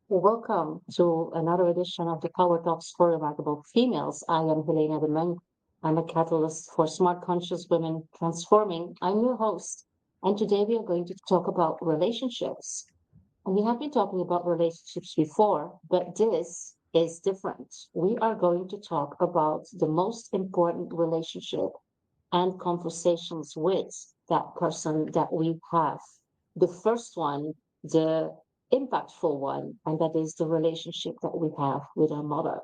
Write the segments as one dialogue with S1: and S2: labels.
S1: Welcome to another edition of the PowerTalks for Remarkable Females. I am Helena Demuynck. I'm a catalyst for smart, conscious women transforming. I'm your host, and today we are going to talk about relationships. And we have been talking about relationships before, but this is different. We are going to talk about the most important relationship and conversations with that person that we have. The first one, the impactful one, and that is the relationship that we have with our mother.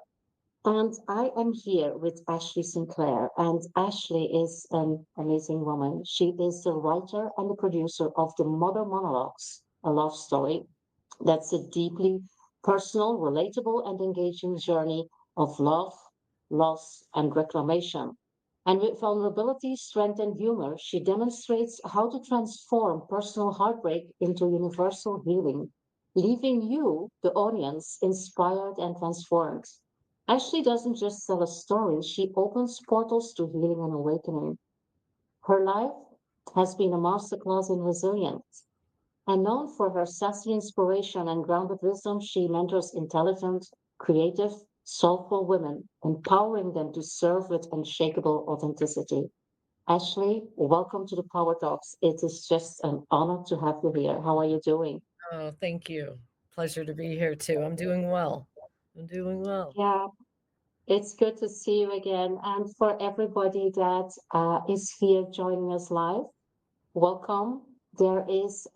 S1: And I am here with Ashleigh Sinclaire, and Ashleigh is an amazing woman. She is the writer and the producer of the Mother Monologues, a love story that's a deeply personal, relatable, and engaging journey of love, loss, and reclamation. And with vulnerability, strength, and humor, she demonstrates how to transform personal heartbreak into universal healing, leaving you, the audience, inspired and transformed. Ashley doesn't just tell a story, she opens portals to healing and awakening. Her life has been a masterclass in resilience, and known for her sassy inspiration and grounded wisdom, she mentors intelligent, creative, soulful women, empowering them to serve with unshakable authenticity. Ashley, welcome to the Power Talks. It is just an honor to have you here. How are you doing?
S2: Oh, thank you. Pleasure to be here too. I'm doing well. I'm doing well.
S1: Yeah, it's good to see you again. And for everybody that is here joining us live, welcome. There is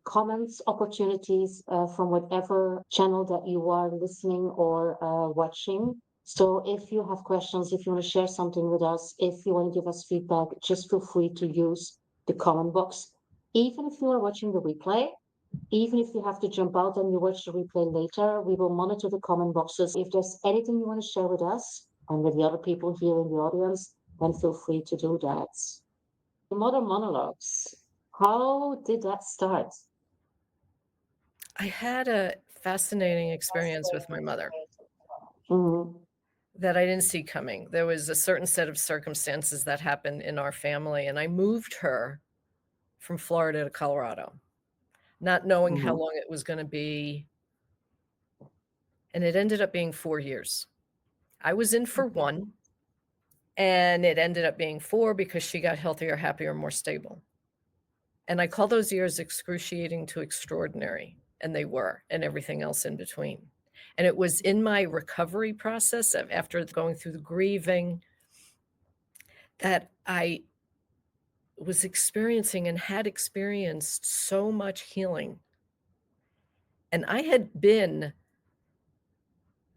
S1: comments opportunities from whatever channel that you are listening or watching. So if you have questions, if you want to share something with us, if you want to give us feedback, just feel free to use the comment box. Even if you are watching the replay, even if you have to jump out and you watch the replay later, we will monitor the comment boxes. If there's anything you want to share with us and with the other people here in the audience, then feel free to do that. Mother Monologues. How did that start?
S2: I had a fascinating experience with my mother
S1: Mhm.
S2: that I didn't see coming. There was a certain set of circumstances that happened in our family, and I moved her from Florida to Colorado, not knowing how
S1: Mhm.
S2: long it was going to be. And it ended up being 4 years. I was in for one, and it ended up being four because she got healthier, happier, more stable. And I call those years excruciating to extraordinary, and they were, and everything else in between. And it was in my recovery process of after going through the grieving that I was experiencing and had experienced so much healing. And I had been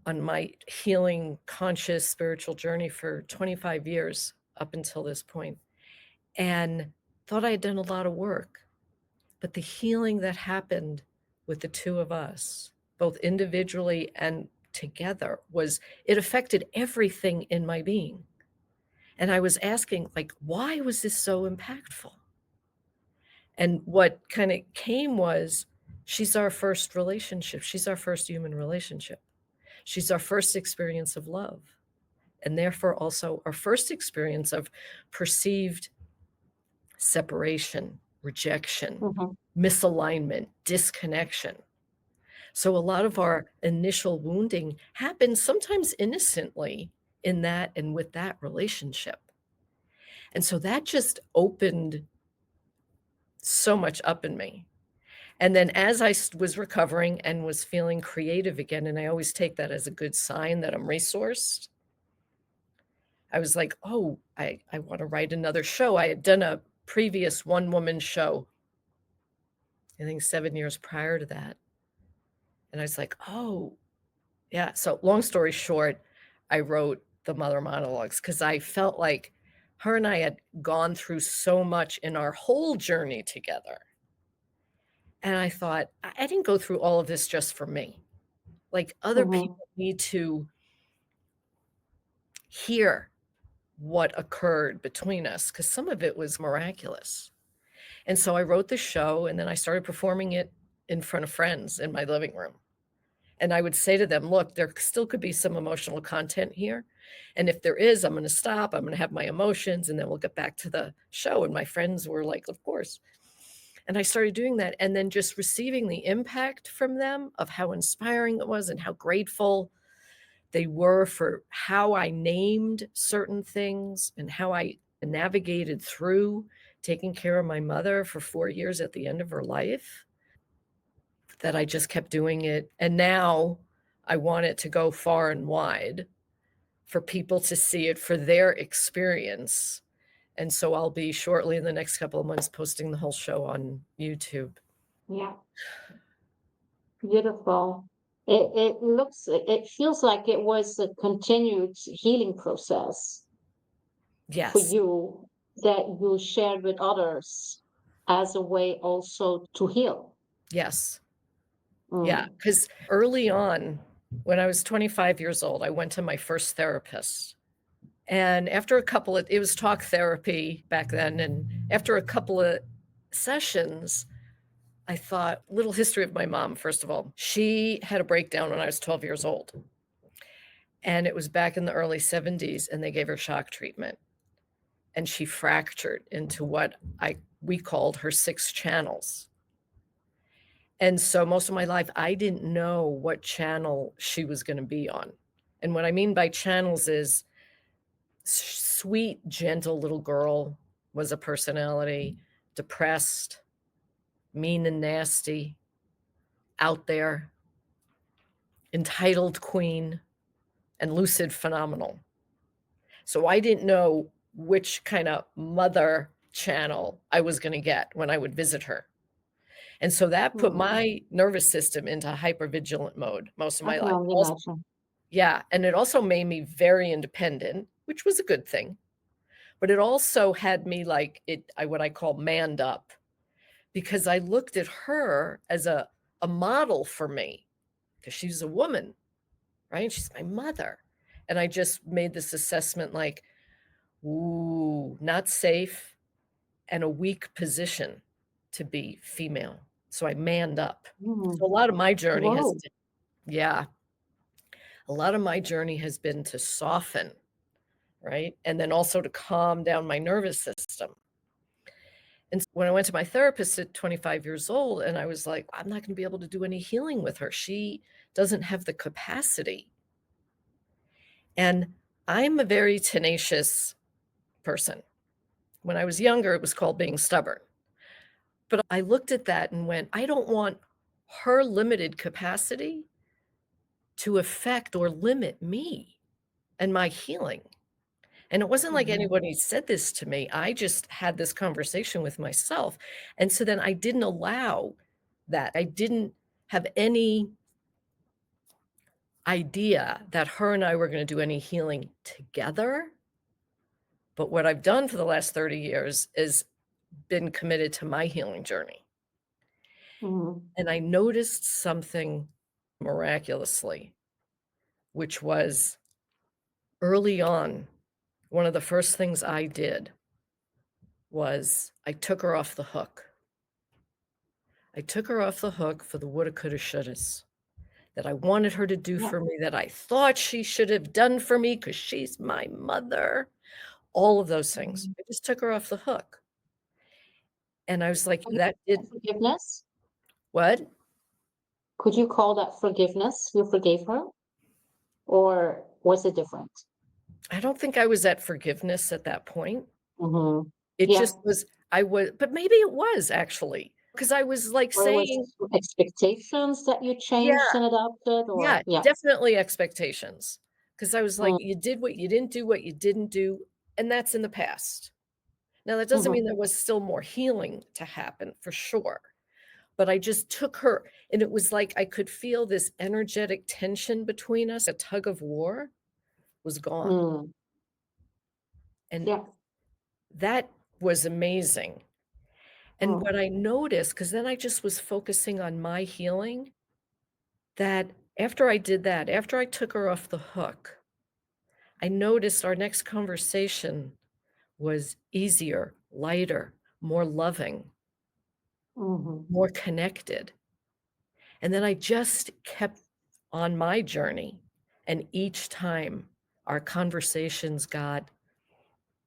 S2: on my healing, conscious, spiritual journey for 25 years up until this point, and thought I had done a lot of work. But the healing that happened with the two of us, both individually and together, was it affected everything in my being. And I was asking, like, why was this so impactful? And what kind of came was she's our first relationship. She's our first human relationship. She's our first experience of love. And therefore, also our first experience of perceived separation, rejection,
S1: Mhm.
S2: misalignment, disconnection. So a lot of our initial wounding happens sometimes innocently in that and with that relationship. And so that just opened so much up in me. And then as was recovering and was feeling creative again, and I always take that as a good sign that I'm resourced, I was like, oh, I want to write another show. I had done a previous one woman show, I think 7 years prior to that. And I was like, oh, yeah. So, long story short, I wrote the Mother Monologues because I felt like her and I had gone through so much in our whole journey together. And I thought, I didn't go through all of this just for me. Like, other
S1: Mhm.
S2: people need to hear what occurred between us because some of it was miraculous. And so I wrote the show and then I started performing it in front of friends in my living room. And I would say to them, look, there still could be some emotional content here. And if there is, I'm going to stop. I'm going to have my emotions and then we'll get back to the show. And my friends were like, of course. And I started doing that and then just receiving the impact from them of how inspiring it was and how grateful they were for how I named certain things and how I navigated through taking care of my mother for 4 years at the end of her life, that I just kept doing it. And now I want it to go far and wide for people to see it for their experience. And so I'll be shortly in the next couple of months posting the whole show on YouTube.
S1: Yeah. Beautiful. It feels like it was a continued healing process for
S2: Yes.
S1: you that you shared with others as a way also to heal.
S2: Yes. Yeah.
S1: Mm.
S2: Because early on, when I was 25 years old, I went to my first therapist. And after a couple of, it was talk therapy back then. And after a couple of sessions, I thought, little history of my mom, first of all. She had a breakdown when I was 12 years old. And it was back in the early 70s, and they gave her shock treatment. And she fractured into what we called her 6 channels. And so most of my life, I didn't know what channel she was gonna be on. And what I mean by channels is sweet, gentle little girl was a personality, depressed, mean and nasty, out there, entitled queen, and lucid phenomenal. So I didn't know which kind of mother channel I was gonna get when I would visit her. And so that put
S1: Mm.
S2: my nervous system into hypervigilant mode most of
S1: I
S2: my
S1: can
S2: life.
S1: only
S2: Also,
S1: imagine.
S2: yeah, and it also made me very independent, which was a good thing, but it also had me like what I call manned up, because I looked at her as a model for me because she's a woman, right? She's my mother. And I just made this assessment like, ooh, not safe and a weak position to be female. So I manned up.
S1: Mm.
S2: So a lot of my journey has,
S1: Whoa.
S2: yeah, a lot of my journey has been to soften, right? And then also to calm down my nervous system. And when I went to my therapist at 25 years old, and I was like, I'm not going to be able to do any healing with her. She doesn't have the capacity. And I'm a very tenacious person. When I was younger, it was called being stubborn. But I looked at that and went, I don't want her limited capacity to affect or limit me and my healing. And it wasn't like
S1: Mhm.
S2: anybody said this to me. I just had this conversation with myself. And so then I didn't allow that. I didn't have any idea that her and I were going to do any healing together. But what I've done for the last 30 years is been committed to my healing journey.
S1: Mhm.
S2: And I noticed something miraculously, which was early on, one of the first things I did was I took her off the hook. I took her off the hook for the woulda, coulda, shouldas that I wanted her to do
S1: Yeah.
S2: for me, that I thought she should have done for me because she's my mother, all of those things.
S1: Mhm.
S2: I just took her off the hook. And I was like,
S1: Could you
S2: that
S1: call that
S2: did
S1: forgiveness?
S2: what?
S1: Could you call that forgiveness? You forgave her, or was it different?
S2: I don't think I was at forgiveness at that point.
S1: Hmm.
S2: It
S1: Yeah.
S2: just was, but maybe it was actually because I was like
S1: Or was
S2: saying,
S1: it expectations that you changed
S2: yeah,
S1: and adopted, or
S2: yeah,
S1: yeah.
S2: definitely expectations. Because I was like,
S1: Mm.
S2: you did what you didn't do, what you didn't do, and that's in the past. Now, that doesn't mean
S1: Mhm.
S2: there was still more healing to happen for sure. But I just took her, and it was like I could feel this energetic tension between us, a tug of war was gone.
S1: Mm.
S2: And
S1: Yeah.
S2: that was amazing. And
S1: Mm.
S2: what I noticed, because then I just was focusing on my healing, that after I did that, after I took her off the hook, I noticed our next conversation was easier, lighter, more loving,
S1: Mhm.
S2: more connected. And then I just kept on my journey. And each time our conversations got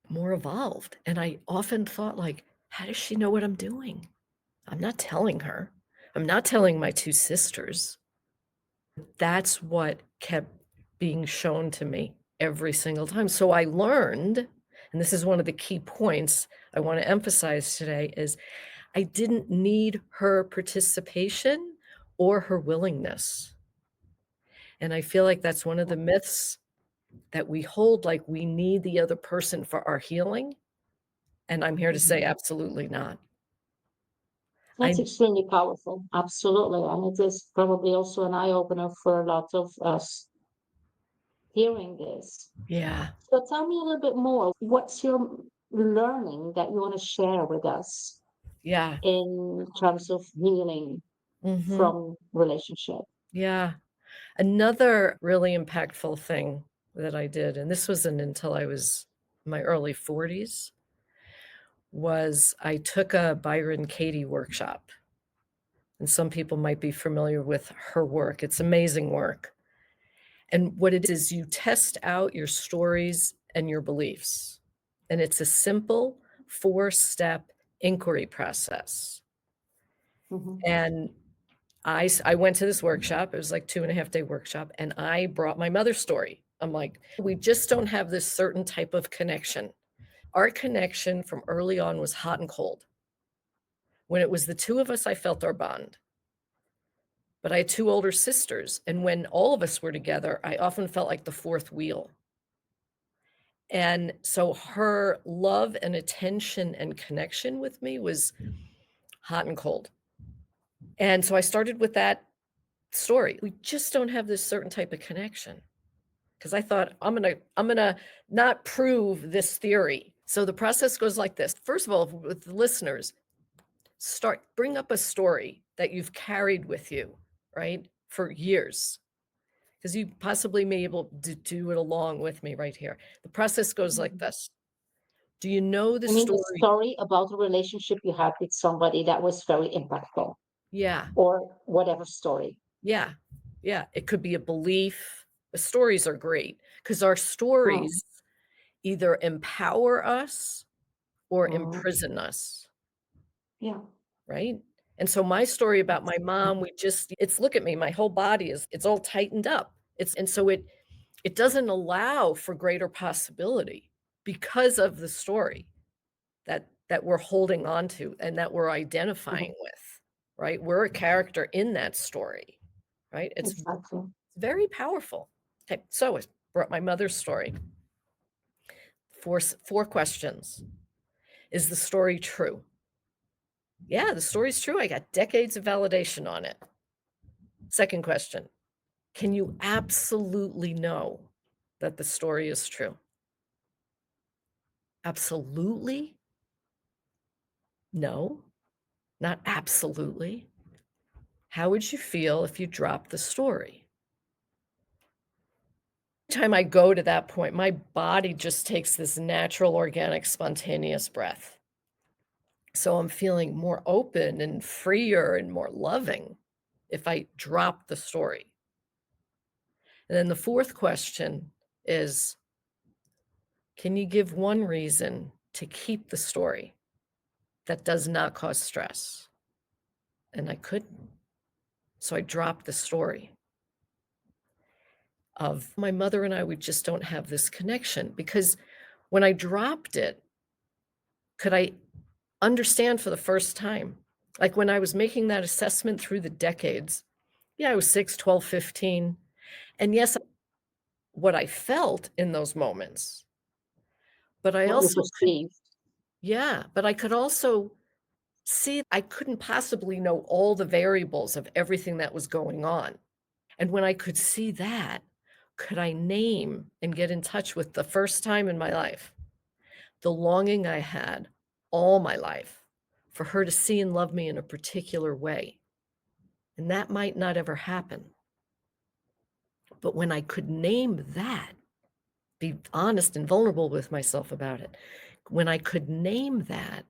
S2: more evolved. And I often thought, like, how does she know what I'm doing? I'm not telling her. I'm not telling my two sisters. That's what kept being shown to me every single time. So I learned, and this is one of the key points I want to emphasize today, is I didn't need her participation or her willingness. And I feel like that's one of the myths that we hold, like we need the other person for our healing. And I'm here to say
S1: Mhm.
S2: absolutely not.
S1: That's
S2: I
S1: extremely powerful. Absolutely. And it is probably also an eye opener for a lot of us hearing this.
S2: Yeah.
S1: So tell me a little bit more. What's your learning that you want to share with us
S2: Yeah.
S1: in terms of healing
S2: Mhm.
S1: from relationship?
S2: Yeah. Another really impactful thing that I did, and this wasn't until I was in my early 40s, was I took a Byron Katie workshop. And some people might be familiar with her work. It's amazing work. And what it is, you test out your stories and your beliefs. And it's a simple 4-step inquiry process.
S1: Hmm.
S2: And I went to this workshop. It was like 2.5-day workshop, and I brought my mother's story. I'm like, "We just don't have this certain type of connection." Our connection from early on was hot and cold. When it was the 2 of us, I felt our bond. But I had 2 older sisters, and when all of us were together, I often felt like the 4th wheel. And so her love and attention and connection with me was hot and cold. And so I started with that story. We just don't have this certain type of connection. Because I thought I'm gonna not prove this theory. So the process goes like this. First of all, with the listeners, bring up a story that you've carried with you, right, for years, because you possibly may be able to do it along with me right here. The process goes like this. Do you know the
S1: I mean, a
S2: story?
S1: story about a relationship you had with somebody that was very impactful,
S2: Yeah,
S1: or whatever story.
S2: yeah, yeah. It could be a belief. The stories are great because our
S1: Mm,
S2: stories either empower us or
S1: mm,
S2: imprison us,
S1: yeah.
S2: right? And so my story about my
S1: Mm,
S2: mom, it's look at me, my whole body it's all tightened up. And so it doesn't allow for greater possibility because of the story that we're holding on to and that we're identifying
S1: mhm.
S2: with, right? We're a character in that story, right? It's
S1: Exactly.
S2: very powerful. Okay, so I brought my mother's story. Four questions. Is the story true? Yeah, the story's true. I got decades of validation on it. Second question. Can you absolutely know that the story is true? Absolutely? No, not absolutely. How would you feel if you dropped the story? Time I go to that point, my body just takes this natural, organic, spontaneous breath. So I'm feeling more open and freer and more loving if I drop the story. And then the fourth question is, can you give one reason to keep the story that does not cause stress? And I couldn't. So I dropped the story of my mother and I, we just don't have this connection because when I dropped it, could I understand for the first time? Like when I was making that assessment through the decades, yeah, I was 6, 12, 15. And yes, what I felt in those moments, but I
S1: What you
S2: also could,
S1: perceive.
S2: yeah, but I could also see I couldn't possibly know all the variables of everything that was going on. And when I could see that, could I name and get in touch with the first time in my life, the longing I had all my life for her to see and love me in a particular way. And that might not ever happen. But when I could name that, be honest and vulnerable with myself about it, when I could name that,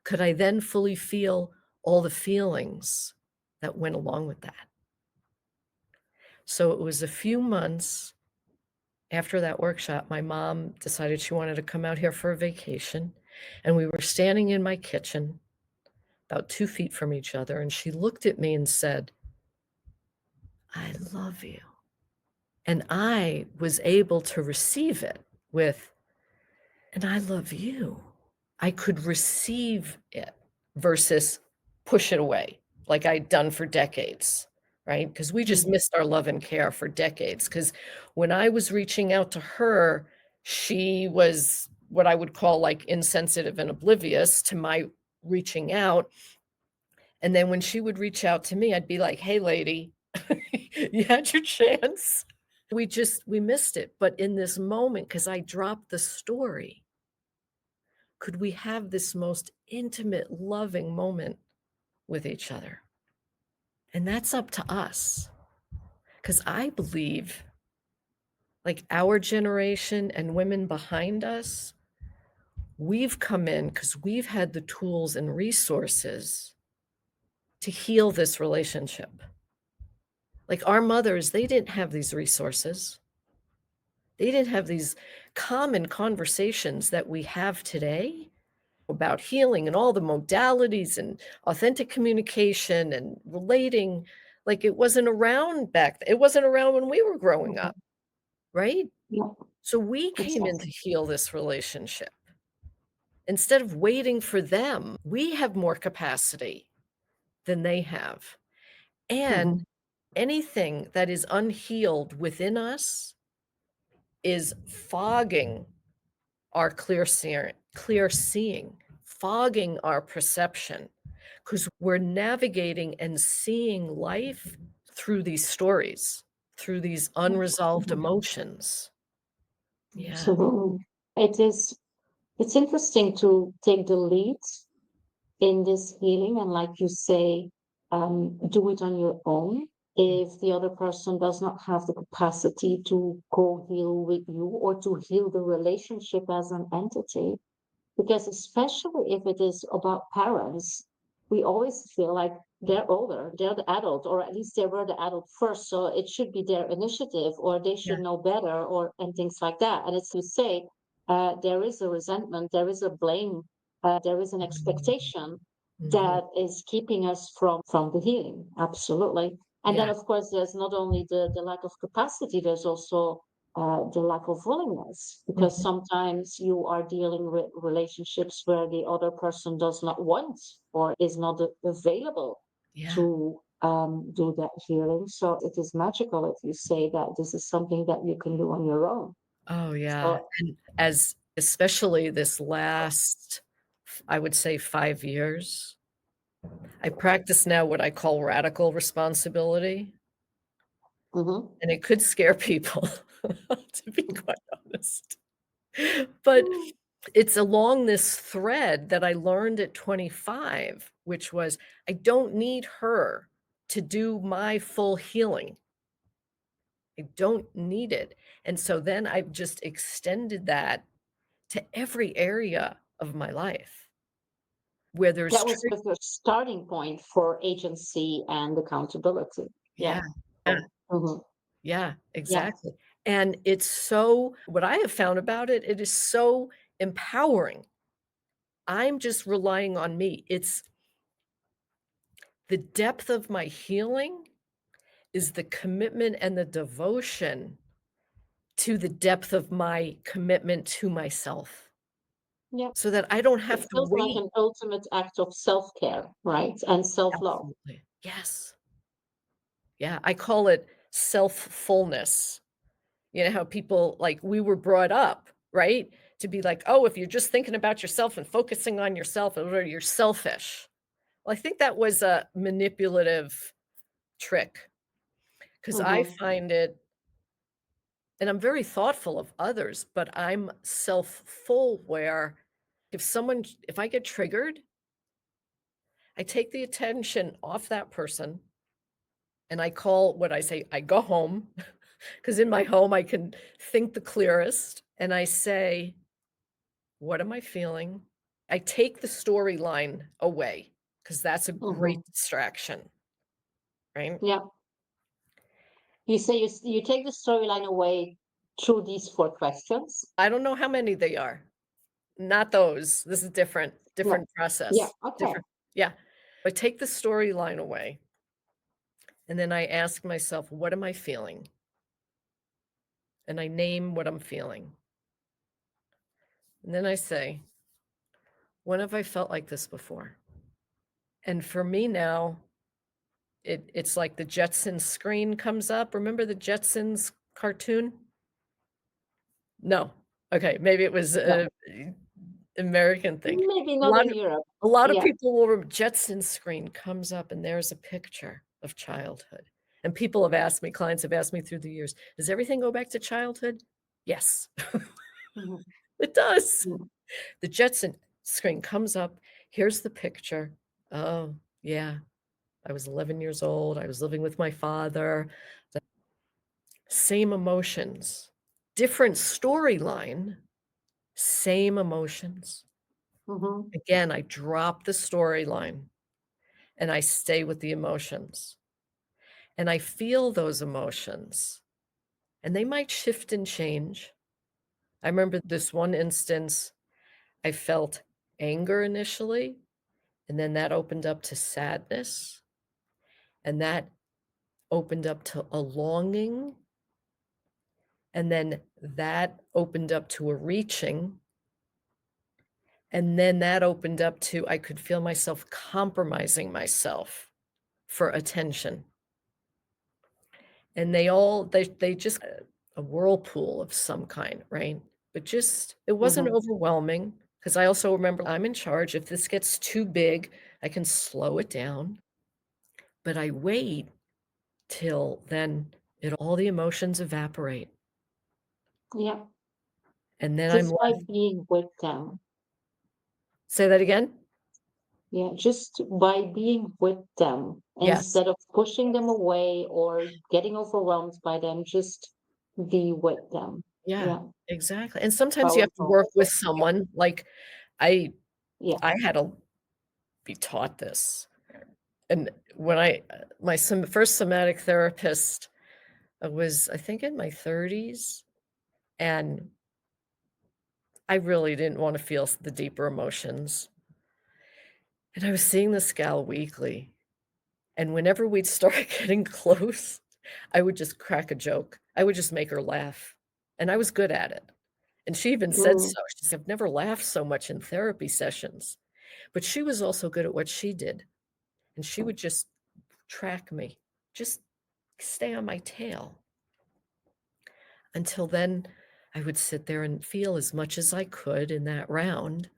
S2: could I then fully feel all the feelings that went along with that? So it was a few months after that workshop, my mom decided she wanted to come out here for a vacation. And we were standing in my kitchen about 2 feet from each other, and she looked at me and said, "I love you." And I was able to receive it with, "And I love you." I could receive it versus push it away like I'd done for decades, right? Because we just
S1: Mhm.
S2: missed our love and care for decades. Because when I was reaching out to her, she was what I would call like insensitive and oblivious to my reaching out. And then when she would reach out to me, I'd be like, "Hey, lady, you had your chance." We missed it. But in this moment, because I dropped the story, could we have this most intimate, loving moment with each other? And that's up to us. Because I believe, like our generation and women behind us, we've come in because we've had the tools and resources to heal this relationship. Like our mothers, they didn't have these resources. They didn't have these common conversations that we have today about healing and all the modalities and authentic communication and relating. Like it wasn't around it wasn't around when we were growing
S1: Mhm.
S2: up, right?
S1: Yeah,
S2: So we came in to
S1: exactly.
S2: heal this relationship. Instead of waiting for them, we have more capacity than they have. And
S1: Mhm.
S2: anything that is unhealed within us is fogging our clear seeing, fogging our perception, because 'cause we're navigating and seeing life through these stories, through these unresolved
S1: Mhm.
S2: emotions. Yeah.
S1: Absolutely. It is, it's interesting to take the lead in this healing and, like you say, do it on your own if the other person does not have the capacity to co-heal with you or to heal the relationship as an entity. Because especially if it is about parents, we always feel like they're older, they're the adult, or at least they were the adult first, so it should be their initiative, or they
S2: Yeah.
S1: should know better, or and things like that. And it's to say, there is a resentment, there is a blame, there is an
S2: Mhm.
S1: expectation
S2: Mhm.
S1: that is keeping us from the healing. Absolutely. And then,
S2: Yeah.
S1: of course, there's not only the lack of capacity, there's also the lack of willingness, because
S2: Mhm.
S1: sometimes you are dealing with relationships where the other person does not want or is not available
S2: Yeah.
S1: to do that healing. So it is magical if you say that this is something that you can do on your own.
S2: Oh, yeah.
S1: So,
S2: And as especially this last, I would say 5 years, I practice now what I call radical responsibility,
S1: mhm.
S2: and it could scare people, to be quite honest. But it's along this thread that I learned at 25, which was I don't need her to do my full healing. I don't need it. And so then I've just extended that to every area of my life where there's
S1: That was with your starting point for agency and accountability.
S2: yeah,
S1: Yeah. Oh, mhm.
S2: yeah,
S1: Yeah.
S2: exactly. And it's so what I have found about it, it is so empowering. I'm just relying on me. It's the depth of my healing is the commitment and the devotion to the depth of my commitment to myself
S1: Yeah.
S2: so that I don't
S1: It
S2: have to
S1: feels like
S2: wait.
S1: an ultimate act of self-care, right? And self-love.
S2: Absolutely. Yes. Yeah, I call it self-fullness. You know how people like we were brought up, right? To be like, "Oh, if you're just thinking about yourself and focusing on yourself, or you're selfish." Well, I think that was a manipulative trick because I
S1: Mhm.
S2: find it and I'm very thoughtful of others, but I'm self-full where if I get triggered, I take the attention off that person and I call what I say, I go home because in my home I can think the clearest and I say, what am I feeling? I take the storyline away because that's a great
S1: Mhm.
S2: distraction, right?
S1: Yeah. You say you take the storyline away through these four questions.
S2: I don't know how many they are. Not those. This is
S1: Yeah.
S2: different
S1: Yeah.
S2: process.
S1: Okay.
S2: Different. Yeah. I take the storyline away, and then I ask myself, what am I feeling? And I name what I'm feeling. And then I say, when have I felt like this before? And for me now, it's like the Jetsons screen comes up. Remember the Jetsons cartoon? No. Okay, maybe it was
S1: No,
S2: a American thing.
S1: maybe
S2: A
S1: not
S2: lot
S1: in
S2: of
S1: Europe.
S2: a lot of
S1: Yeah.
S2: people will Jetsons screen comes up, and there's a picture of childhood. And people have asked me, clients have asked me through the years, "Does everything go back to childhood?" Yes,
S1: Mhm.
S2: it does.
S1: Mhm.
S2: The Jetson screen comes up, here's the picture. Oh, yeah, I was 11 years old, I was living with my father. The same emotions, different storyline, same emotions.
S1: Mhm.
S2: Again, I drop the storyline and I stay with the emotions, and I feel those emotions, and they might shift and change. I remember this one instance, I felt anger initially, and then that opened up to sadness, and that opened up to a longing, and then that opened up to a reaching, and then that opened up to I could feel myself compromising myself for attention. And they just a whirlpool of some kind, right? But just it wasn't
S1: Mhm.
S2: overwhelming because I also remember I'm in charge. If this gets too big, I can slow it down. But I wait till then it all the emotions evaporate.
S1: Yeah.
S2: And then I'm
S1: Just by
S2: left.
S1: being with them.
S2: Say that again?
S1: Yeah. Just by being with them
S2: Yes.
S1: instead of pushing them away or getting overwhelmed by them, just be with them.
S2: Yeah,
S1: Yeah.
S2: exactly. And sometimes you have to
S1: Powerful.
S2: work with someone. Like I
S1: Yeah.
S2: I had to be taught this. And when I my first somatic therapist was, I think, in my 30s, and I really didn't want to feel the deeper emotions. And I was seeing this gal weekly, and whenever we'd start getting close, I would just crack a joke. I would just make her laugh, and I was good at it. And she even said
S1: Mm.
S2: so. She said, "I've never laughed so much in therapy sessions." But she was also good at what she did, and she would just track me, just stay on my tail. Until then, I would sit there and feel as much as I could in that round,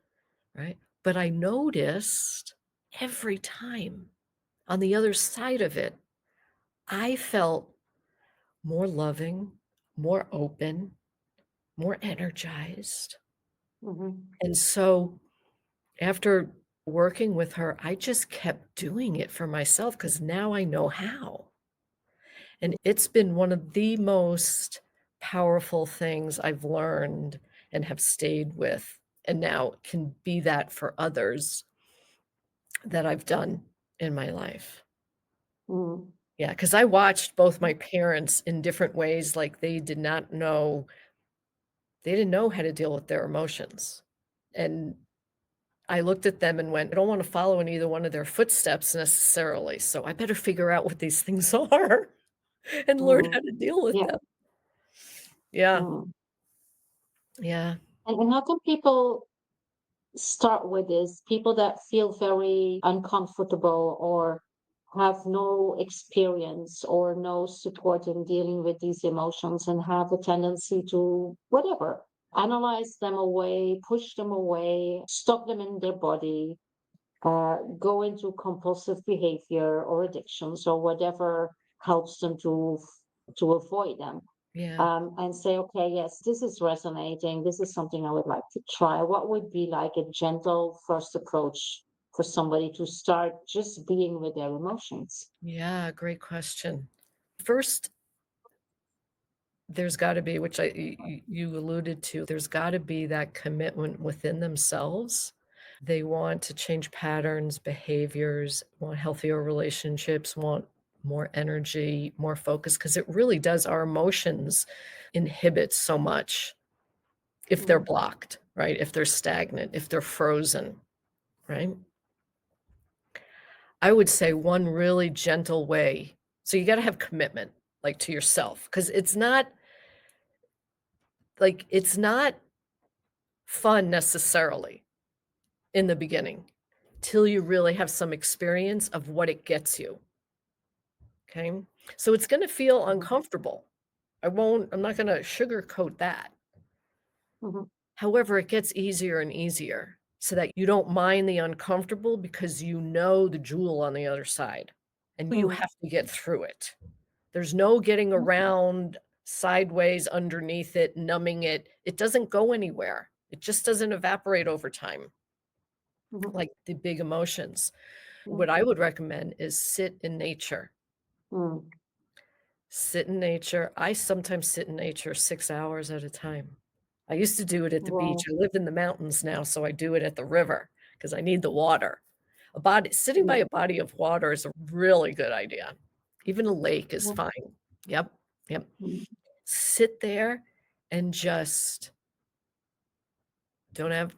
S2: right? But I noticed every time on the other side of it, I felt more loving, more open, more energized.
S1: Mhm.
S2: And so after working with her, I just kept doing it for myself because now I know how. And it's been one of the most powerful things I've learned and have stayed with, and now can be that for others that I've done in my life.
S1: Mm.
S2: Yeah, because I watched both my parents in different ways, like they didn't know how to deal with their emotions. And I looked at them and went, "I don't wanna follow in either one of their footsteps necessarily, so I better figure out what these things are and learn
S1: Mm.
S2: how to deal with
S1: Yeah.
S2: them." Yeah,
S1: Mm.
S2: yeah.
S1: And how can people start with this? People that feel very uncomfortable or have no experience or no support in dealing with these emotions and have a tendency to whatever, analyze them away, push them away, stop them in their body, go into compulsive behavior or addictions or whatever helps them to avoid them,
S2: Yeah.
S1: and say, okay, yes, this is resonating. This is something I would like to try. What would be like a gentle first approach for somebody to start just being with their emotions?
S2: Yeah, great question. First, there's gotta be, which you alluded to, there's gotta be that commitment within themselves. They want to change patterns, behaviors, want healthier relationships, want more energy, more focus, because it really does our emotions inhibit so much if they're
S1: Mm.
S2: blocked, right? If they're stagnant, if they're frozen, right? I would say one really gentle way. So you got to have commitment, like to yourself, because it's not fun necessarily in the beginning till you really have some experience of what it gets you. Okay. So it's going to feel
S1: Mhm.
S2: uncomfortable. I'm not going to sugarcoat that.
S1: Mhm.
S2: However, it gets easier and easier so that you don't mind the uncomfortable because you know the jewel on the other side and you
S1: Mm.
S2: have to get through it. There's no getting
S1: Mhm.
S2: around, sideways, underneath it, numbing it. It doesn't go anywhere. It just doesn't evaporate over time
S1: Mhm.
S2: like the big emotions.
S1: Yeah.
S2: What I would recommend is sit in nature.
S1: Mm.
S2: Sit in nature. I sometimes sit in nature 6 hours at a time. I used to do it at the beach.
S1: Wow.
S2: I live in the mountains now, so I do it at the river because I need the water. Sitting by
S1: Mm.
S2: a body of water is a really good idea. Even a lake is
S1: Yeah.
S2: fine. Yep, yep.
S1: Mm.
S2: Sit there and just don't have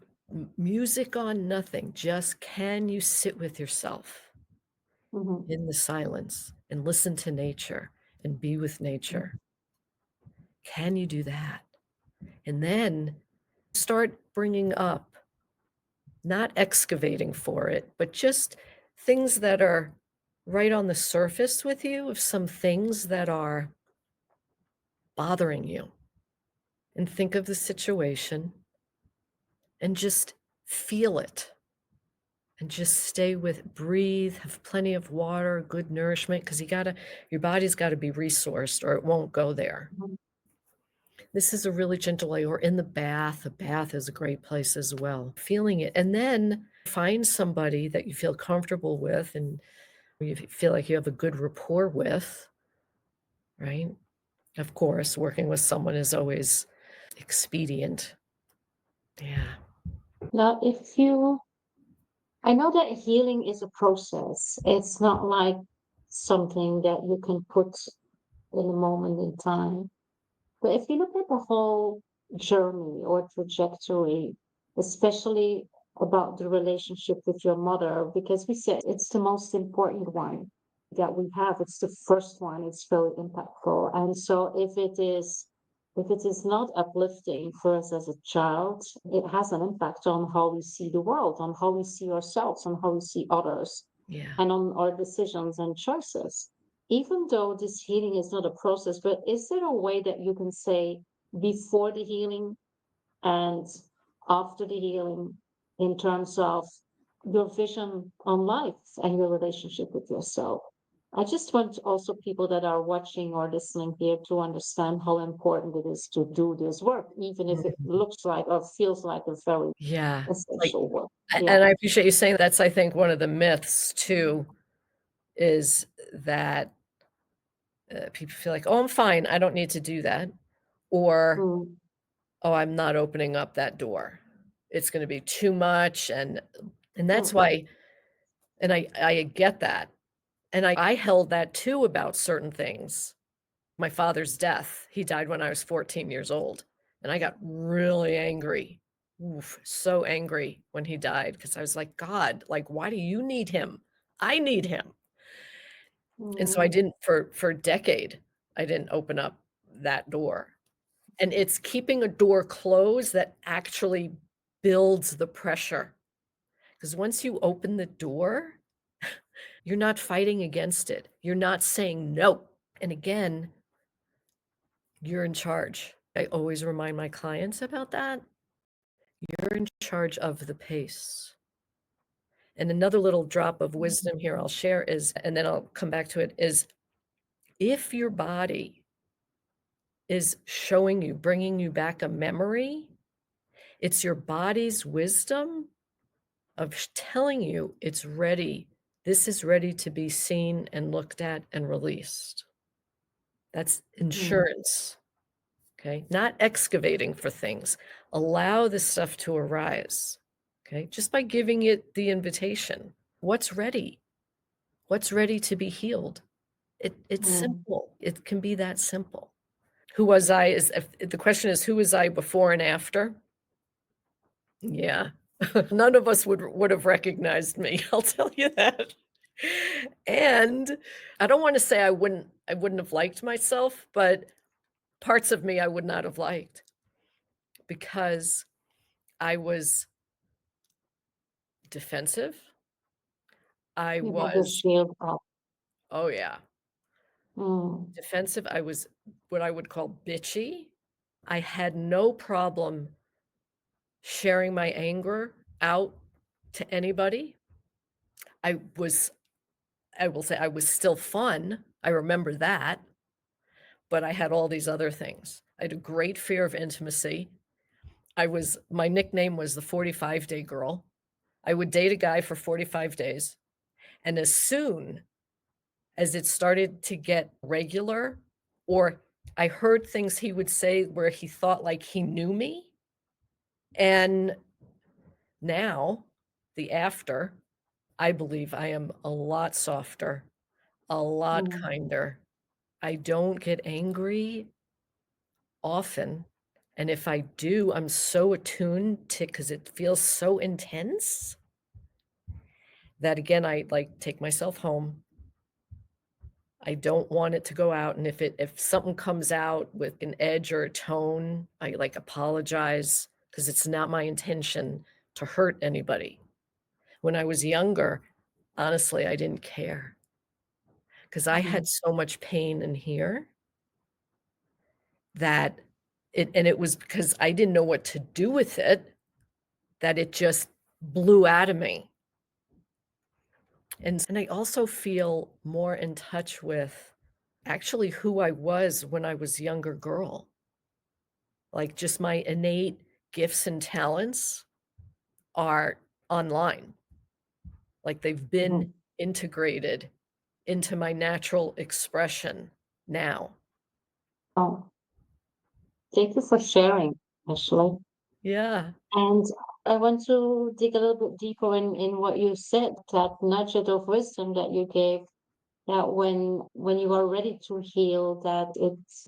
S2: music on, nothing. Just can you sit with yourself
S1: Mhm.
S2: in the silence and listen to nature and be with
S1: Mm.
S2: nature? Can you do that? And then start bringing up, not excavating for it, but just things that are right on the surface with you of some things that are bothering you. And think of the situation and just feel it and just stay with breathe, have plenty of water, good nourishment, because your body's got to be resourced or it won't go there.
S1: Mhm.
S2: This is a really gentle way, or in the bath. A bath is a great place as well. Feeling it. And then find somebody that you feel comfortable with and you feel like you have a good rapport with, right? Of course, working with someone is always expedient. Yeah.
S1: Now, I know that healing is a process. It's not like something that you can put in a moment in time. But if you look at the whole journey or trajectory, especially about the relationship with your mother, because we said it's the most important one that we have, it's the first one, it's very impactful. And so if it is not uplifting for us as a child, it has an impact on how we see the world, on how we see ourselves, on how we see others,
S2: Yeah.
S1: and on our decisions and choices. Even though this healing is not a process, but is there a way that you can say before the healing and after the healing in terms of your vision on life and your relationship with yourself? I just want also people that are watching or listening here to understand how important it is to do this work, even if it
S2: Mhm.
S1: looks like or feels like a very
S2: Yeah. Like,
S1: essential work. Yeah.
S2: and I appreciate you saying that's, I think, one of the myths too, is that people feel like, oh, I'm fine. I don't need to do that. Or,
S1: Mm.
S2: oh, I'm not opening up that door. It's going to be too much. And that's
S1: Mm.
S2: why, and I get that. And I held that too about certain things. My father's death, he died when I was 14 years old. And I got really angry. Oof, so angry when he died because I was like, God, like, why do you need him? I need him. And so I
S1: Mm.
S2: didn't for a decade, I didn't open up that door. And it's keeping a door closed that actually builds the pressure. Because once you open the door, you're not fighting against it. You're not saying no. And again, you're in charge. I always remind my clients about that. You're in charge of the pace. And another little drop of wisdom here I'll share is, and then I'll come back to it, is if your body is showing you, bringing you back a memory, it's your body's wisdom of telling you it's ready. This is ready to be seen and looked at and released. That's
S1: Mm.
S2: insurance. Okay. Not excavating for things. Allow this stuff to arise. Okay. Just by giving it the invitation. What's ready? What's ready to be healed? It's
S1: Mm.
S2: simple. It can be that simple. Who was I? If the question is, who was I before and after? Yeah. None of us would have recognized me. I'll tell you that. And I don't wanna say I wouldn't have liked myself, but parts of me I would not have liked because I was defensive. I
S1: You had your
S2: was
S1: shield up.
S2: oh, yeah,
S1: Mm,
S2: defensive. I was what I would call bitchy. I had no problem sharing my anger out to anybody. I was I will say I was still fun. I remember that, but I had all these other things. I had a great fear of intimacy. My nickname was the 45-day girl. I would date a guy for 45 days, and as soon as it started to get regular, or I heard things he would say where he thought like he knew me, and now, the after, I believe I am a lot softer, a lot
S1: mm,
S2: kinder. I don't get angry often, and if I do, I'm so attuned to because it feels so intense that, again, I, like, take myself home. I don't want it to go out, and if something comes out with an edge or a tone, I, like, apologize because it's not my intention to hurt anybody. When I was younger, honestly, I didn't care because I
S1: mm.
S2: had so much pain in here that it was because I didn't know what to do with it, that it just blew out of me. And I also feel more in touch with actually who I was when I was a younger girl. Like, just my innate gifts and talents are online. Like, they've been
S1: Mhm.
S2: integrated into my natural expression now.
S1: Oh, thank you for sharing, Ashley.
S2: Yeah.
S1: And I want to dig a little bit deeper in what you said, that nugget of wisdom that you gave, that when you are ready to heal, that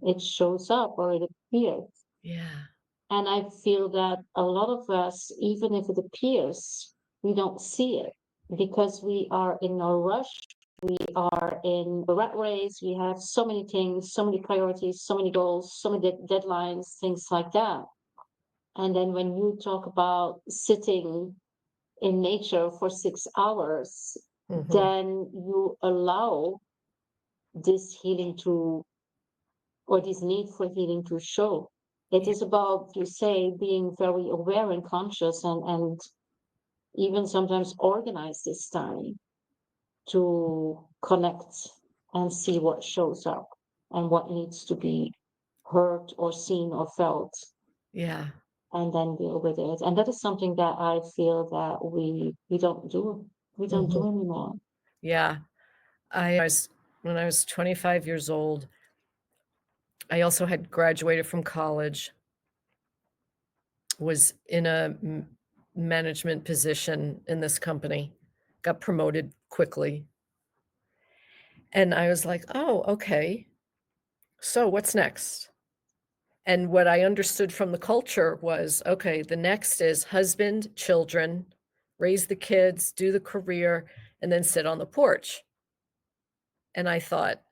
S1: it shows up or it appears.
S2: Yeah.
S1: And I feel that a lot of us, even if it appears, we don't see it because we are in a rush, we are in a rat race, we have so many things, so many priorities, so many goals, so many deadlines, things like that. And then when you talk about sitting in nature for 6 hours,
S2: Mhm.
S1: then you allow this healing to, or this need for healing to show. It
S2: Yeah.
S1: is about, you say, being very aware and conscious and even sometimes organize this time to connect and see what shows up and what needs to be heard or seen or felt,
S2: Yeah.
S1: and then deal with it. And that is something that I feel that we don't do. We don't do
S2: Mhm.
S1: anymore.
S2: Yeah. I was when I was 25 years old, I also had graduated from college, was in a management position in this company, got promoted quickly. And I was like, oh, okay. So what's next? And what I understood from the culture was okay, the next is husband, children, raise the kids, do the career, and then sit on the porch. And I thought,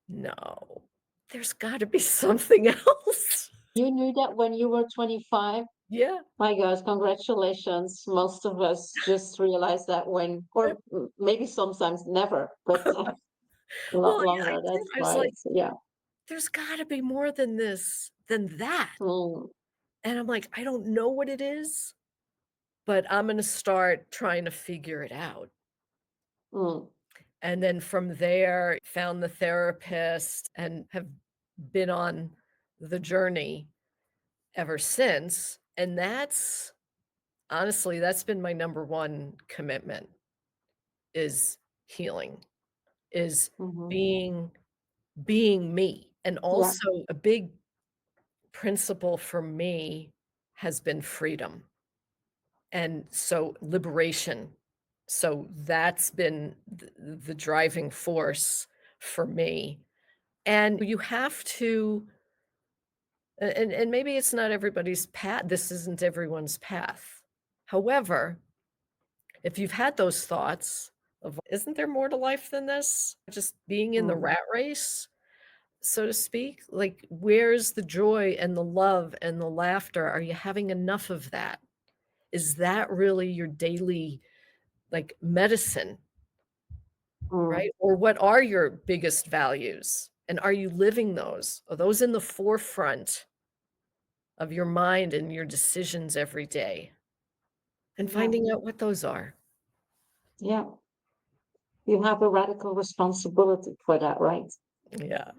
S2: no, there's got to be something else.
S1: You knew that when you were 25?
S2: Yeah.
S1: My gosh, congratulations. Most of us just realize that when, or maybe sometimes never, but a
S2: Well,
S1: lot
S2: I
S1: longer.
S2: did.
S1: That's
S2: I was
S1: right.
S2: like,
S1: Yeah.
S2: there's got to be more than this, than that.
S1: Mm,
S2: And I'm like, I don't know what it is, but I'm going to start trying to figure it out.
S1: mm,
S2: And then from there, found the therapist and have been on the journey ever since. And that's honestly, that's been my number one commitment is healing, is
S1: mhm.
S2: being being me. And
S1: Yeah.
S2: also a big principle for me has been freedom. And so liberation. So that's been the driving force for me. And you have to and maybe it's not everybody's path. This isn't everyone's path. However, if you've had those thoughts of, isn't there more to life than this? Just being in the
S1: Mm,
S2: rat race, so to speak? Like, where's the joy and the love and the laughter? Are you having enough of that? Is that really your daily, like, medicine,
S1: mm,
S2: right? Or what are your biggest values? And are you living those? Are those in the forefront of your mind and your decisions every day? And
S1: yeah,
S2: finding out what those are.
S1: yeah. You have a radical responsibility for that, right?
S2: Yeah.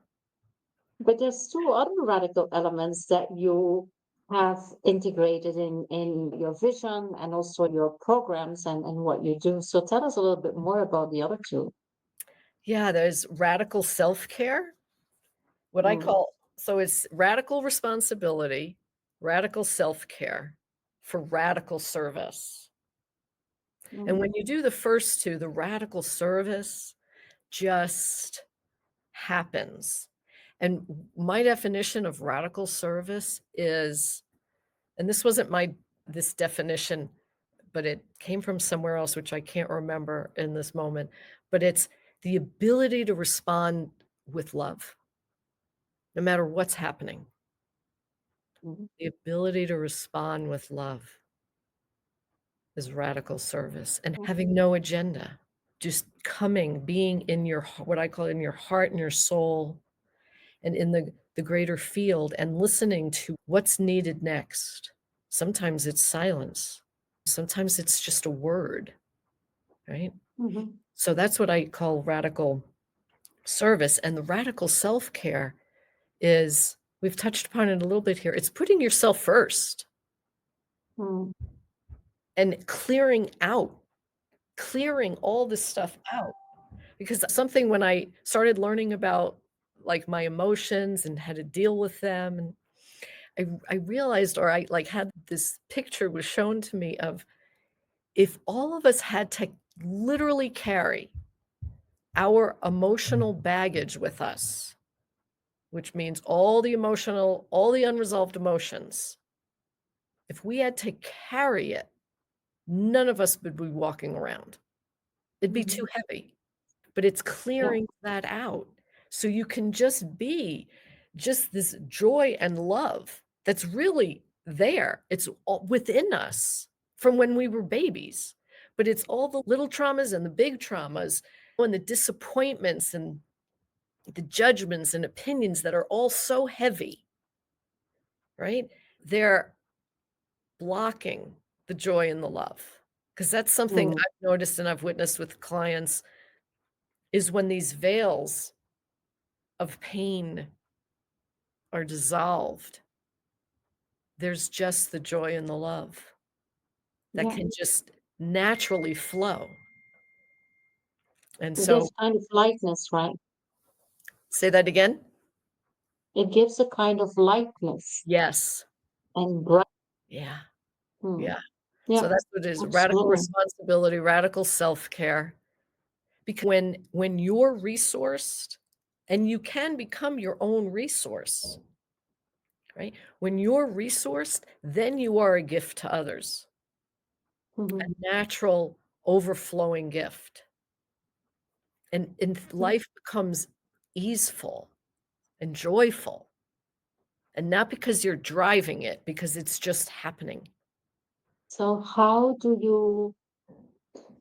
S1: But there's two other radical elements that you have integrated in your vision and also your programs and what you do. So tell us a little bit more about the other two.
S2: Yeah, there's radical self-care, what I
S1: Mm,
S2: call, so it's radical responsibility, radical self-care for radical service. And
S1: mm,
S2: when you do the first two, the radical service just happens. And my definition of radical service is, and this wasn't my this definition, but it came from somewhere else, which I can't remember in this moment, but it's the ability to respond with love, no matter what's happening.
S1: mm,
S2: The ability to respond with love is radical service and
S1: mm,
S2: having no agenda, just coming, being in your what I call in your heart and your soul and in the greater field and listening to what's needed next. Sometimes it's silence. Sometimes it's just a word, right?
S1: mhm,
S2: So that's what I call radical service. And the radical self care is, we've touched upon it a little bit here, it's putting yourself first
S1: mm,
S2: and clearing all this stuff out. Because something when I started learning about like my emotions and how to deal with them, and I realized, or I like had this picture was shown to me of, if all of us had to literally carry our emotional baggage with us, which means all the unresolved emotions, if we had to carry it, none of us would be walking around. It'd be too
S1: mhm.
S2: heavy. But it's
S1: Yeah.
S2: clearing that out so you can just be just this joy and love that's really there. It's all within us from when we were babies. But it's all the little traumas and the big traumas and the disappointments and the judgments and opinions that are all so heavy, right? They're blocking the joy and the love. Because that's something
S1: Mm,
S2: I've noticed and I've witnessed with clients, is when these veils of pain are dissolved, there's just the joy and the love that
S1: yeah.
S2: can just naturally flow. And
S1: It
S2: so,
S1: gives kind of lightness, right?
S2: say that again?
S1: It gives a kind of lightness
S2: Yes.
S1: and bright.
S2: Yeah.
S1: Mm,
S2: Yeah. So
S1: yeah,
S2: that's what it is, radical
S1: absolutely.
S2: responsibility, radical self-care. Because when you're resourced, and you can become your own resource, right? When you're resourced, then you are a gift to others, a
S1: Mhm.
S2: natural overflowing gift. And
S1: Yeah.
S2: life becomes easeful and joyful, and not because you're driving it, because it's just happening.
S1: So how do you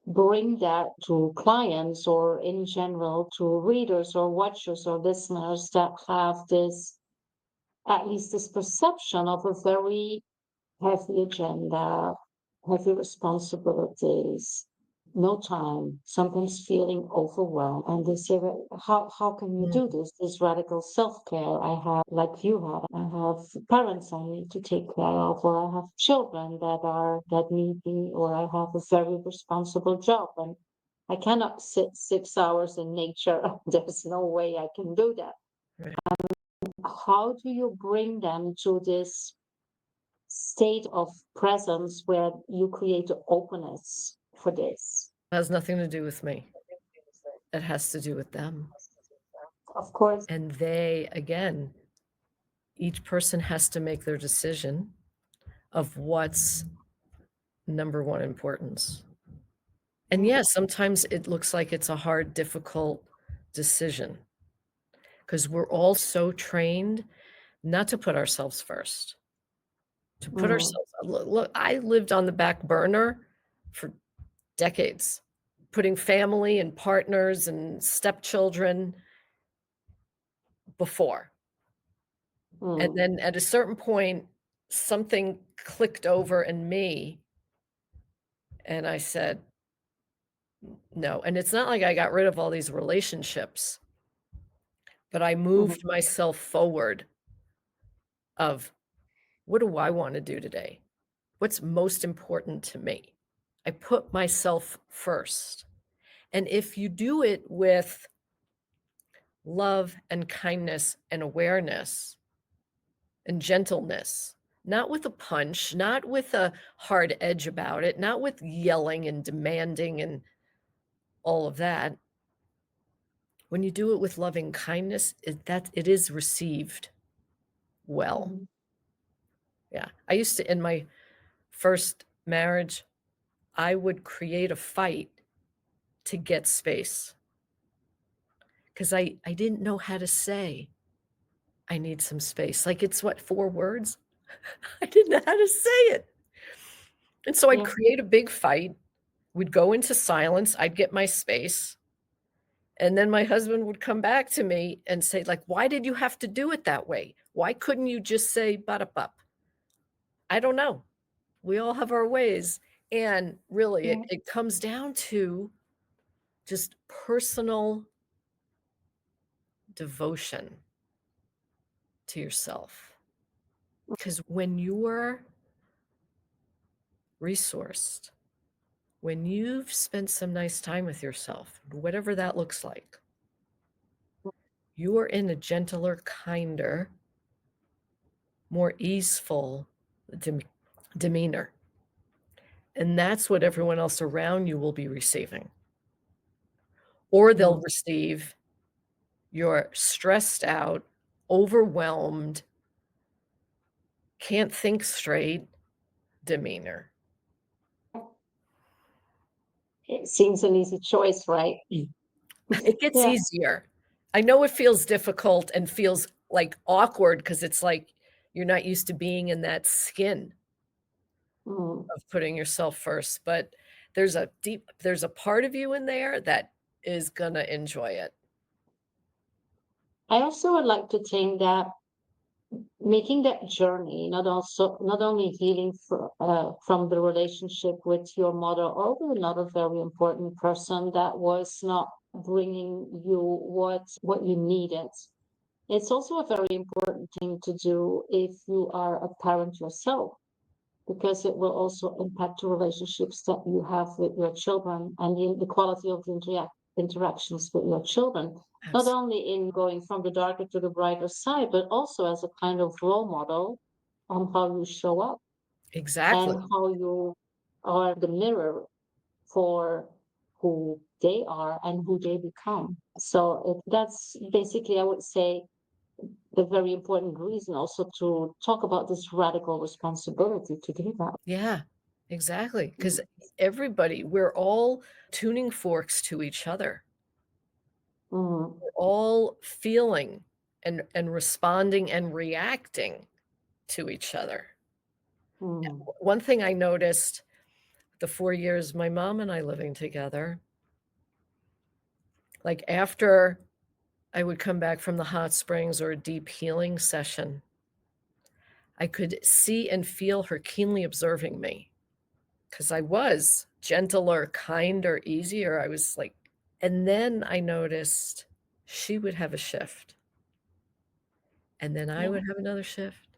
S1: bring that to clients or in general to readers or watchers or listeners that have this, at least this perception of a very heavy agenda, heavy responsibilities, no time, sometimes feeling overwhelmed. And they say, "Well, how can you
S2: Mm,
S1: do this? This radical self-care I have, like you have. I have parents I need to take care of, or I have children that need me, or I have a very responsible job and I cannot sit 6 hours in nature. There's no way I can do that.
S2: right.
S1: How do you bring them to this state of presence where you create the openness for this?
S2: It has nothing to do with me. It has to do with them.
S1: Of course.
S2: And they, again, each person has to make their decision of what's number one importance. And yes, sometimes it looks like it's a hard, difficult decision because we're all so trained not to put ourselves first, to put
S1: Mm,
S2: ourselves look, I lived on the back burner for decades, putting family and partners and stepchildren before. And
S1: mm,
S2: then at a certain point, something clicked over in me, and I said, "No." And it's not like I got rid of all these relationships, but I
S1: mhm,
S2: moved myself forward of, "What do I wanna do today? What's most important to me?" I put myself first. And if you do it with love and kindness and awareness and gentleness, not with a punch, not with a hard edge about it, not with yelling and demanding and all of that. When you do it with loving kindness, it is received well.
S1: mhm,
S2: Yeah. I used to in my first marriage, I would create a fight to get space because I didn't know how to say, "I need some space." Like, it's what, 4 words? I didn't know how to say it. And so I'd
S1: yeah,
S2: create a big fight. We'd go into silence. I'd get my space. And then my husband would come back to me and say, like, "Why did you have to do it that way? Why couldn't you just say up?" I don't know. We all have our ways. And really,
S1: yeah.
S2: it comes down to just personal devotion to yourself. Because when you're resourced, when you've spent some nice time with yourself, whatever that looks like, you are in a gentler, kinder, more easeful dem- demeanor. And that's what everyone else around you will be receiving. Or they'll
S1: Mm.
S2: receive your stressed out, overwhelmed, can't think straight demeanor.
S1: It seems an easy choice, right?
S2: It gets
S1: Yeah.
S2: easier. I know it feels difficult and feels like awkward because it's like you're not used to being in that skin
S1: Mm.
S2: of putting yourself first, but there's a part of you in there that is gonna enjoy it.
S1: I also would like to think that making that journey, not only healing from the relationship with your mother or with another very important person that was not bringing you what you needed. It's also a very important thing to do if you are a parent yourself, because it will also impact the relationships that you have with your children and the quality of the interactions with your children, not
S2: Abs
S1: only in going from the darker to the brighter side, but also as a kind of role model on how you show up and
S2: Exactly.
S1: how you are the mirror for who they are and who they become. So that's basically, I would say, the very important reason also to talk about this radical responsibility to do that.
S2: Yeah, exactly. Because everybody, we're all tuning forks to each other.
S1: Mm,
S2: We're all feeling and responding and reacting to each other.
S1: mm,
S2: One thing I noticed the 4 years my mom and I living together, like, after I would come back from the hot springs or a deep healing session, I could see and feel her keenly observing me because I was gentler, kinder, easier. I was like and then I noticed she would have a shift, and then I
S1: yeah.
S2: would have another shift,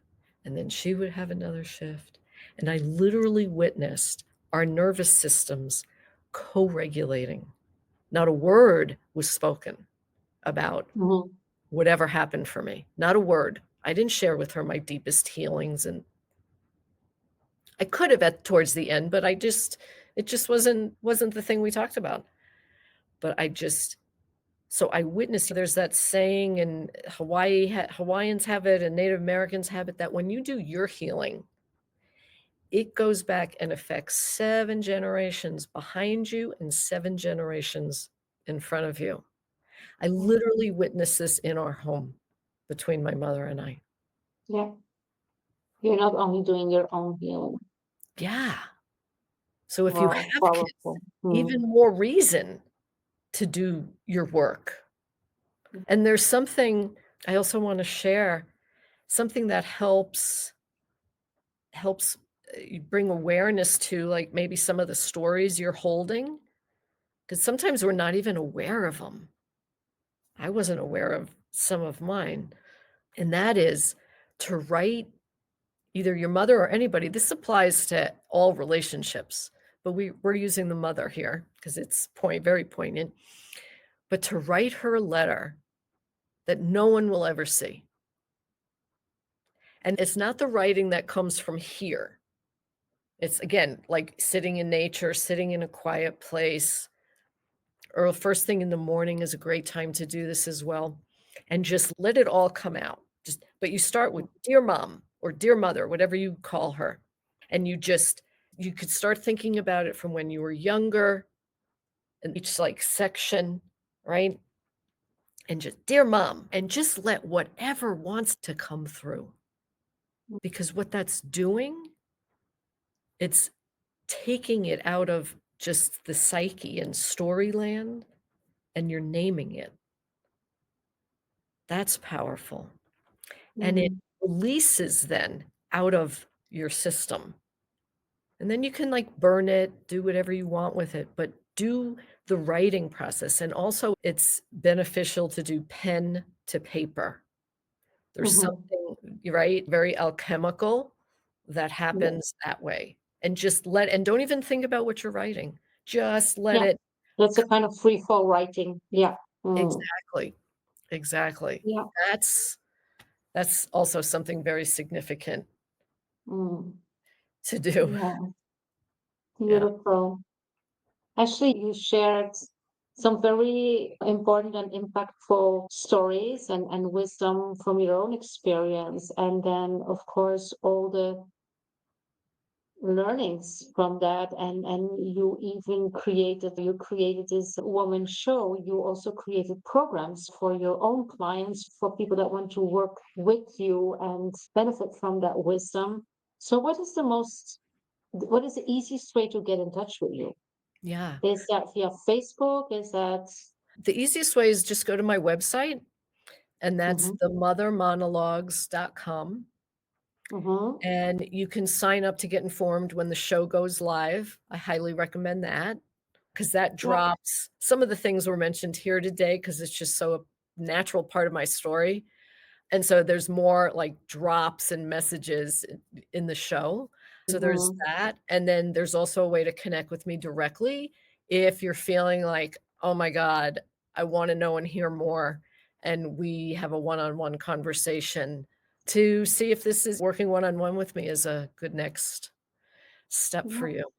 S2: and then she would have another shift, and I literally witnessed our nervous systems co-regulating. Not a word was spoken about
S1: Mhm.
S2: whatever happened for me. Not a word. I didn't share with her my deepest healings, and I could have at towards the end, but it just wasn't the thing we talked about. But I just so I witnessed there's that saying in Hawaiians have it and Native Americans have it that when you do your healing, it goes back and affects 7 generations behind you and 7 generations in front of you. I literally witnessed this in our home between my mother and I.
S1: Yeah. You're not only doing your own healing.
S2: Yeah. So if you
S1: Wow,
S2: have kids,
S1: powerful.
S2: even more reason to do your work. And there's something I also wanna share, something that helps, you bring awareness to, like, maybe some of the stories you're holding, because sometimes we're not even aware of them. I wasn't aware of some of mine, and that is to write either your mother or anybody. This applies to all relationships, but we're using the mother here because it's very poignant, but to write her a letter that no one will ever see. And it's not the writing that comes from here. It's, again, like sitting in nature, sitting in a quiet place, or first thing in the morning is a great time to do this as well, and just let it all come out. But you start with "Dear Mom" or "Dear Mother," whatever you call her, and you could start thinking about it from when you were younger, in each, like, section, right? And just, "Dear Mom," and just let whatever wants to come through, because what that's doing, it's taking it out of just the psyche and storyland, and you're naming it. That's powerful. And it
S1: Mm,
S2: releases then out of your system. And then you can, like, burn it, do whatever you want with it, but do the writing process. And also, it's beneficial to do pen to paper. There's
S1: mhm.
S2: something, right, very alchemical that
S1: Yeah.
S2: happens that way. And don't even think about what you're writing. Just let
S1: Yeah.
S2: it.
S1: That's a kind of free fall writing. Yeah. Mm,
S2: Exactly. Exactly.
S1: yeah.
S2: That's that's also something very significant
S1: Mm,
S2: to do.
S1: yeah.
S2: Yeah.
S1: Beautiful. Actually, you shared some very important and impactful stories and wisdom from your own experience. And then, of course, all the learnings from that. And you created this woman show. You also created programs for your own clients, for people that want to work with you and benefit from that wisdom. So what is the easiest way to get in touch with you?
S2: Yeah.
S1: Is that via Facebook? Is that
S2: The easiest way is just go to my website, and that's
S1: mm-hmm,
S2: themothermonologues.com,
S1: mm-hmm,
S2: and you can sign up to get informed when the show goes live. I highly recommend that, because that
S1: yeah,
S2: drops some of the things were mentioned here today, because it's just so a natural part of my story. And so there's more, like, drops and messages in the show. So there's
S1: mm-hmm,
S2: that, and then there's also a way to connect with me directly if you're feeling like, "Oh my god, I wanna know and hear more," and we have a one-on-one conversation to see if this is working one-on-one with me is a good next step for
S1: yeah.
S2: you.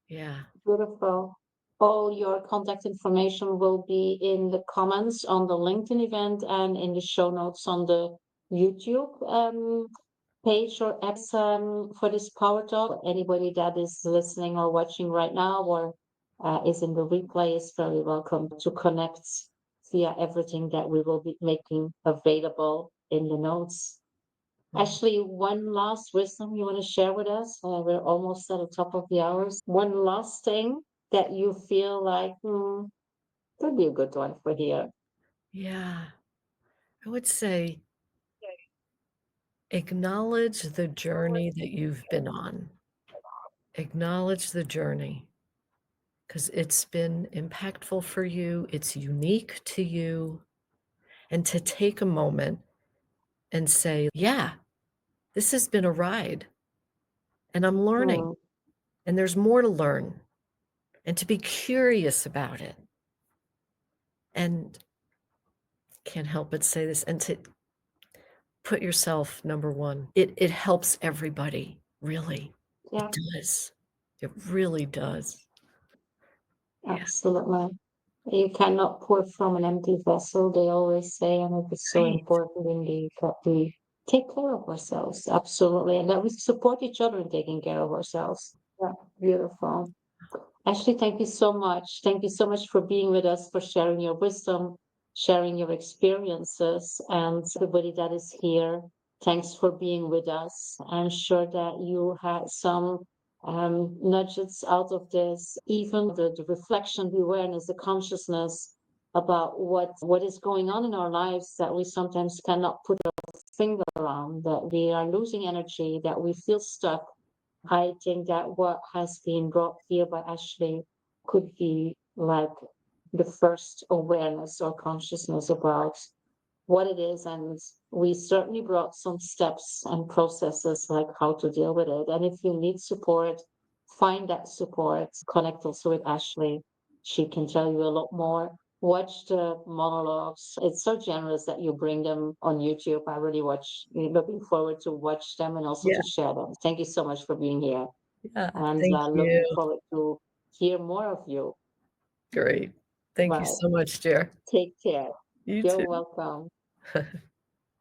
S2: Yeah.
S1: Beautiful. All your contact information will be in the comments on the LinkedIn event and in the show notes on the YouTube page or apps for this Power Talk. Anybody that is listening or watching right now or is in the replay is very welcome to connect via everything that we will be making available in the notes.
S2: Mhm.
S1: Actually, one last wisdom you want to share with us? We're almost at the top of the hours. One last thing that you feel like could be a good one for here.
S2: Yeah. I would say acknowledge the journey that you've been on. Acknowledge the journey. 'Cause it's been impactful for you, it's unique to you, and to take a moment and say, "Yeah, this has been a ride, and I'm learning,
S1: Mm,
S2: and there's more to learn," and to be curious about it, and can't help but say this, and to put yourself number 1. It helps everybody, really. It
S1: yeah,
S2: does. It really does. Yeah.
S1: absolutely. You cannot pour from an empty vessel, they always say, and it is so
S2: Right.
S1: important indeed that we take care of ourselves. Absolutely. And that we support each other in taking care of ourselves. Yeah, beautiful. Ashleigh, thank you so much. Thank you so much for being with us, for sharing your wisdom, sharing your experiences, and everybody that is here. Thanks for being with us. I'm sure that you had some nudges out of this, even the reflection, the awareness, the consciousness about what is going on in our lives that we sometimes cannot put a finger on, that we are losing energy, that we feel stuck. I think that what has been brought here by Ashleigh could be like the first awareness or consciousness about what it is. And we certainly brought some steps and processes like how to deal with it. And if you need support, find that support. Connect also with Ashleigh. She can tell you a lot more. Watch the monologues. It's so generous that you bring them on YouTube. I really looking forward to watch them and also
S2: Yeah.
S1: to share them. Thank you so much for being here.
S2: Yeah.
S1: And
S2: Thank
S1: looking
S2: you.
S1: forward to hear more of you.
S2: Great. Thank you
S1: Right.
S2: so much, dear.
S1: Take care.
S2: You
S1: You're
S2: too.
S1: welcome.